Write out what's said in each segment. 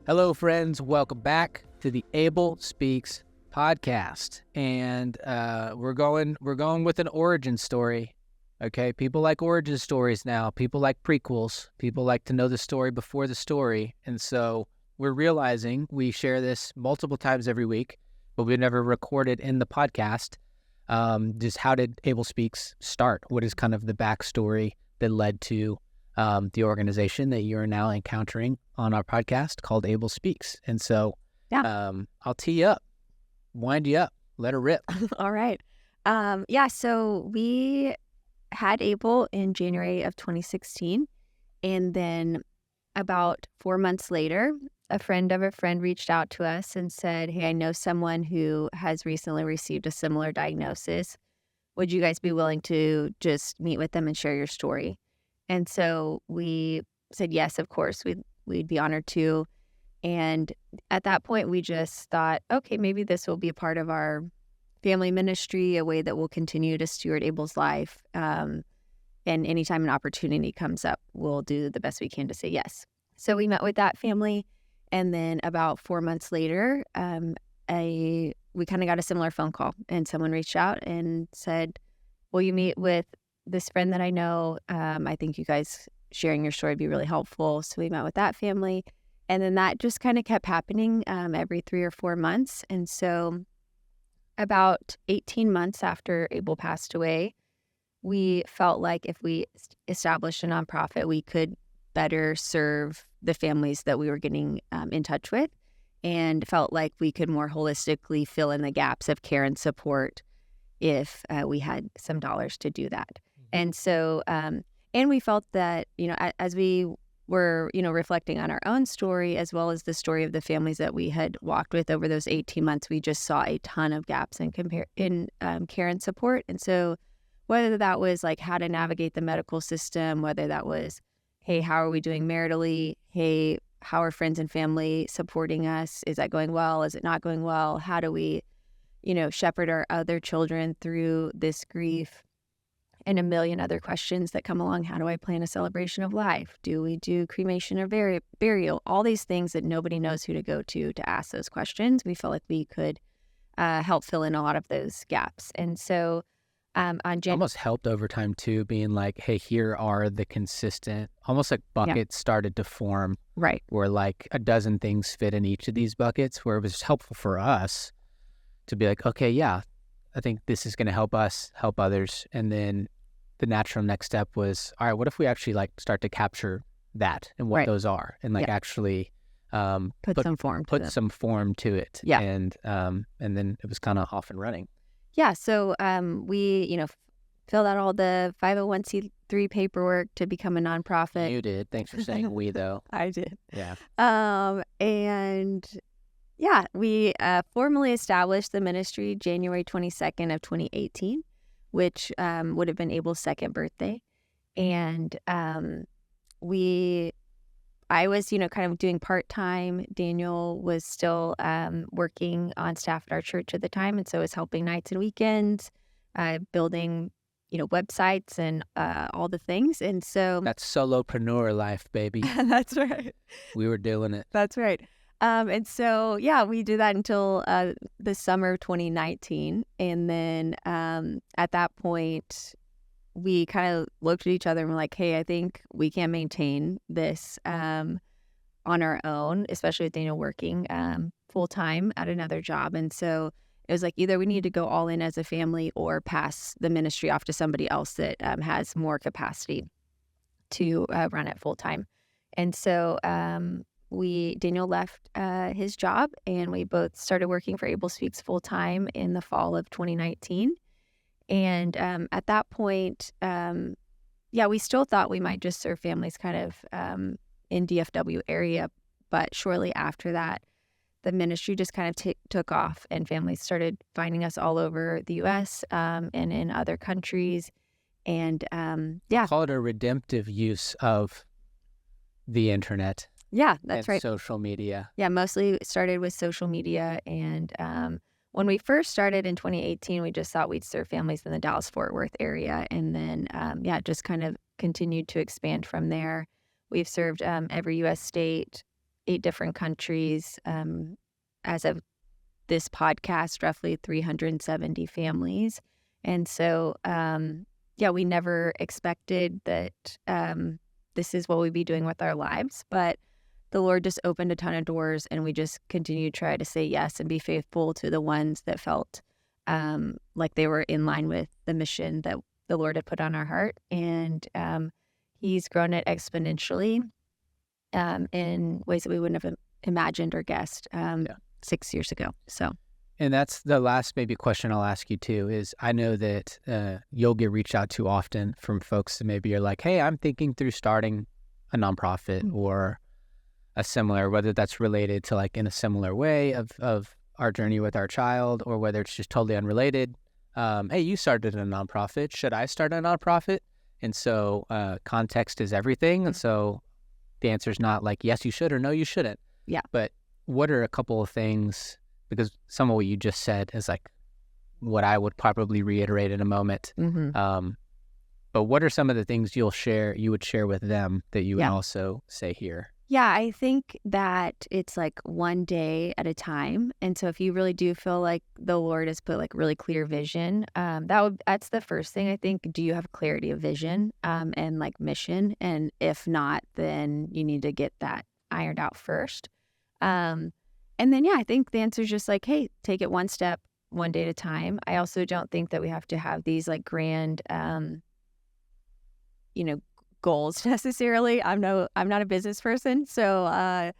Hello, friends. Welcome back to the Abel Speaks podcast, and we're going with an origin story. Okay, people like origin stories now. People like prequels. People like to know the story before the story, and so we're realizing we share this multiple times every week, but we never recorded in the podcast. Just how did Abel Speaks start? What is kind of the backstory that led to the organization that you're now encountering on our podcast called Abel Speaks? And so I'll tee you up, wind you up, let her rip. All right. So we had Abel in January of 2016. And then about 4 months later, a friend of a friend reached out to us and said, "Hey, I know someone who has recently received a similar diagnosis. Would you guys be willing to just meet with them and share your story?" And so we said, yes, of course, we'd be honored to. And at that point, we just thought, okay, maybe this will be a part of our family ministry, a way that we'll continue to steward Abel's life. And anytime an opportunity comes up, we'll do the best we can to say yes. So we met with that family. And then about 4 months later, we kind of got a similar phone call, and someone reached out and said, "Will you meet with this friend that I know? I think you guys sharing your story would be really helpful." So we met with that family. And then that just kind of kept happening every 3 or 4 months. And so about 18 months after Abel passed away, we felt like if we established a nonprofit, we could better serve the families that we were getting in touch with, and felt like we could more holistically fill in the gaps of care and support if we had some dollars to do that. And so, and we felt that, as we were, reflecting on our own story, as well as the story of the families that we had walked with over those 18 months, we just saw a ton of gaps in care and support. And so whether that was like how to navigate the medical system, whether that was, hey, how are we doing maritally? Hey, how are friends and family supporting us? Is that going well? Is it not going well? How do we, shepherd our other children through this grief? And a million other questions that come along. How do I plan a celebration of life? Do we do cremation or burial? All these things that nobody knows who to go to ask those questions. We felt like we could help fill in a lot of those gaps. And so on almost helped over time too, being like, hey, here are the consistent, almost like buckets started to form. Right. Where like a dozen things fit in each of these buckets, where it was helpful for us to be like, okay, yeah, I think this is going to help us help others. And then the natural next step was, all right, what if we actually like start to capture that and what those are, and like actually put some form to it. Yeah. And then it was kind of off and running. Yeah. So we, filled out all the 501c3 paperwork to become a nonprofit. You did. Thanks for saying we, though. I did. Yeah. We formally established the ministry January 22nd of 2018. Which would have been Abel's second birthday. And I was, kind of doing part-time. Daniel was still working on staff at our church at the time, and so was helping nights and weekends, building, websites and all the things. And so that's solopreneur life, baby. That's right. We were doing it. That's right. And so, we did that until the summer of 2019. And then at that point, we kind of looked at each other and were like, hey, I think we can't maintain this on our own, especially with Daniel working full time at another job. And so it was like either we need to go all in as a family or pass the ministry off to somebody else that has more capacity to run it full time. And so Daniel left his job, and we both started working for Abel Speaks full time in the fall of 2019. And at that point, we still thought we might just serve families kind of in DFW area. But shortly after that, the ministry just kind of took off, and families started finding us all over the U.S. And in other countries. And call it a redemptive use of the internet. Yeah, that's right. Social media. Yeah, mostly started with social media. And when we first started in 2018, we just thought we'd serve families in the Dallas-Fort Worth area. And then, just kind of continued to expand from there. We've served every U.S. state, 8 different countries. As of this podcast, roughly 370 families. And so, we never expected that this is what we'd be doing with our lives. But the Lord just opened a ton of doors, and we just continue to try to say yes and be faithful to the ones that felt like they were in line with the mission that the Lord had put on our heart. And He's grown it exponentially in ways that we wouldn't have imagined or guessed 6 years ago. So, and that's the last maybe question I'll ask you too, is I know that you'll get reached out to often from folks that maybe you're like, hey, I'm thinking through starting a nonprofit or a similar, whether that's related to like in a similar way of our journey with our child, or whether it's just totally unrelated. Hey, you started a nonprofit. Should I start a nonprofit? And so context is everything. And so the answer is not like, yes, you should, or no, you shouldn't. Yeah. But what are a couple of things, because some of what you just said is like what I would probably reiterate in a moment. But what are some of the things you would share with them that you would also say here? Yeah, I think that it's like one day at a time. And so if you really do feel like the Lord has put like really clear vision, that's the first thing. I think, do you have clarity of vision and like mission? And if not, then you need to get that ironed out first. And then, I think the answer is just like, hey, take it one step, one day at a time. I also don't think that we have to have these like grand, goals necessarily. I'm not a business person, so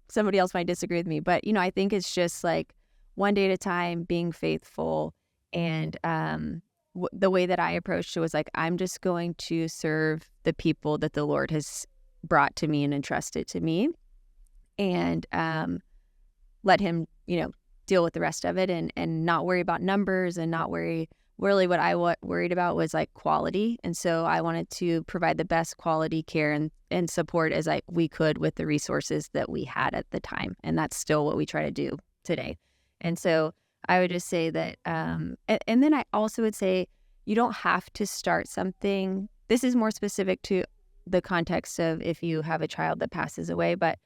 somebody else might disagree with me, but I think it's just like one day at a time, being faithful. And the way that I approached it was like, I'm just going to serve the people that the Lord has brought to me and entrusted to me, and let Him deal with the rest of it, and not worry about numbers, and not worry. Really what I worried about was like quality. And so I wanted to provide the best quality care and support as we could with the resources that we had at the time. And that's still what we try to do today. And so I would just say that, and then I also would say, you don't have to start something. This is more specific to the context of if you have a child that passes away, but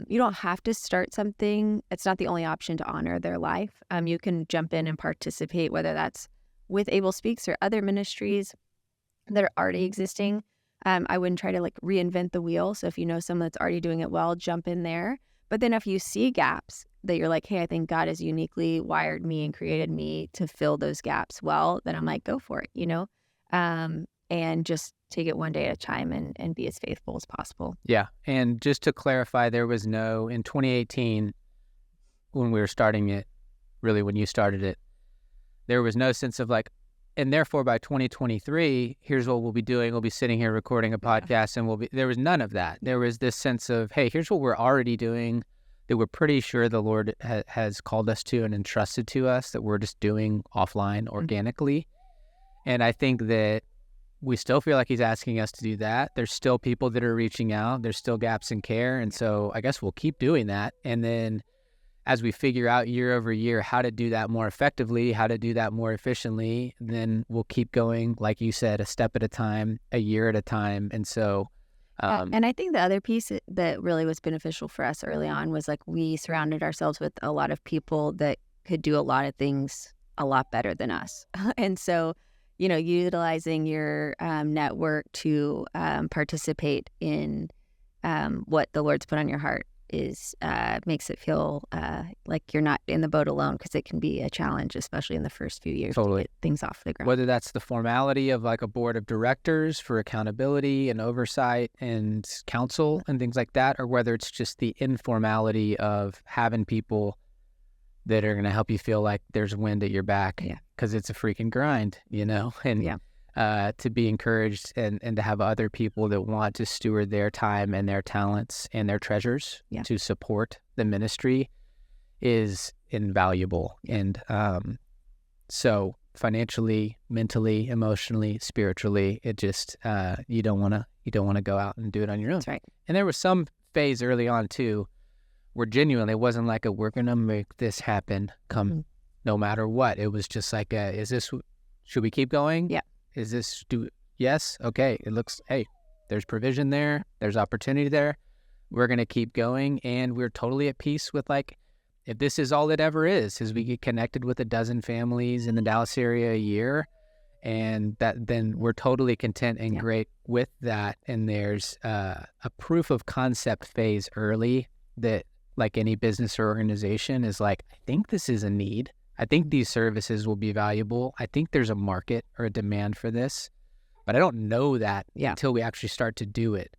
you don't have to start something. It's not the only option to honor their life. You can jump in and participate, whether that's with Abel Speaks or other ministries that are already existing. I wouldn't try to like reinvent the wheel. So if you know someone that's already doing it well, jump in there. But then if you see gaps that you're like, hey, I think God has uniquely wired me and created me to fill those gaps well, then I'm like, go for it, and just take it one day at a time and be as faithful as possible. Yeah. And just to clarify, there was in 2018, when we were starting it, really when you started it, there was no sense of like, and therefore by 2023, here's what we'll be doing. We'll be sitting here recording a podcast, and there was none of that. There was this sense of, hey, here's what we're already doing that we're pretty sure the Lord has called us to and entrusted to us, that we're just doing offline organically. And I think that we still feel like He's asking us to do that. There's still people that are reaching out. There's still gaps in care. And so I guess we'll keep doing that. And then as we figure out year over year how to do that more effectively, how to do that more efficiently, then we'll keep going, like you said, a step at a time, a year at a time. And so... and I think the other piece that really was beneficial for us early on was like we surrounded ourselves with a lot of people that could do a lot of things a lot better than us. And so, utilizing your network to participate in what the Lord's put on your heart makes it feel like you're not in the boat alone, because it can be a challenge, especially in the first few years to get things off the ground. Whether that's the formality of like a board of directors for accountability and oversight and counsel and things like that, or whether it's just the informality of having people that are going to help you feel like there's wind at your back, because it's a freaking grind, and to be encouraged and to have other people that want to steward their time and their talents and their treasures to support the ministry is invaluable. And so financially, mentally, emotionally, spiritually, it just you don't want to go out and do it on your own. That's right. And there was some phase early on too where genuinely it wasn't like we're gonna make this happen come no matter what. It was just like should we keep going? Yeah. Is this yes? Okay. It looks, hey, there's provision there. There's opportunity there. we're going to keep going, and we're totally at peace with like, if this is all it ever is we get connected with a dozen families in the Dallas area a year, and that then we're totally content and great with that. And there's a proof of concept phase early that, like any business or organization, is like, I think this is a need. I think these services will be valuable. I think there's a market or a demand for this, but I don't know that until we actually start to do it.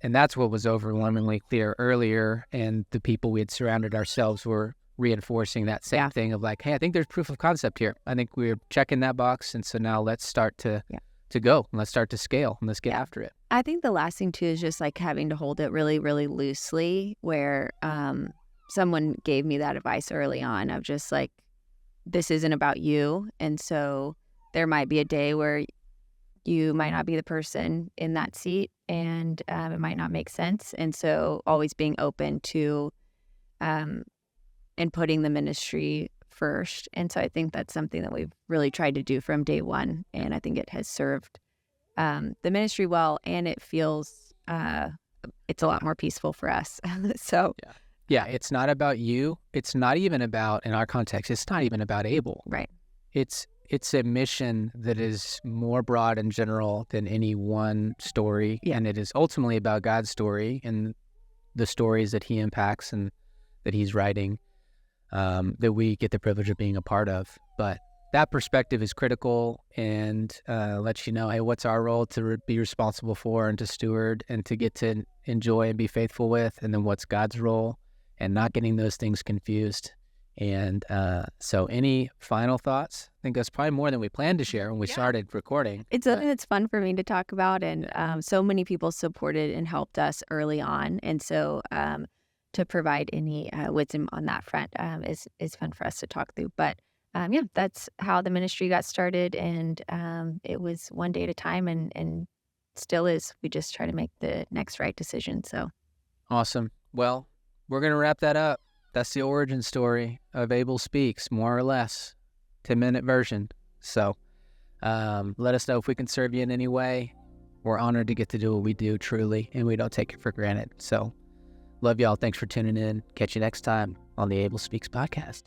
And that's what was overwhelmingly clear earlier. And the people we had surrounded ourselves were reinforcing that same thing of like, hey, I think there's proof of concept here. I think we're checking that box. And so now let's start to go, and let's start to scale, and let's get after it. I think the last thing too is just like having to hold it really, really loosely, where someone gave me that advice early on of just like, this isn't about you. And so there might be a day where you might not be the person in that seat, and it might not make sense. And so always being open to and putting the ministry first. And so I think that's something that we've really tried to do from day one. And I think it has served the ministry well, and it feels it's a lot more peaceful for us. So yeah, it's not about you. It's not even about, in our context, it's not even about Abel. Right. It's a mission that is more broad and general than any one story. And it is ultimately about God's story and the stories that he impacts and that he's writing, that we get the privilege of being a part of. But that perspective is critical, and lets you know, hey, what's our role to be responsible for and to steward and to get to enjoy and be faithful with, and then what's God's role, and not getting those things confused. And so any final thoughts? I think that's probably more than we planned to share when we started recording. It's something that's fun for me to talk about, and so many people supported and helped us early on. And so to provide any wisdom on that front is fun for us to talk through. But that's how the ministry got started, and it was one day at a time, and still is. We just try to make the next right decision. So awesome. Well, we're going to wrap that up. That's the origin story of Abel Speaks, more or less, 10-minute version. So let us know if we can serve you in any way. We're honored to get to do what we do, truly, and we don't take it for granted. So love y'all. Thanks for tuning in. Catch you next time on the Abel Speaks podcast.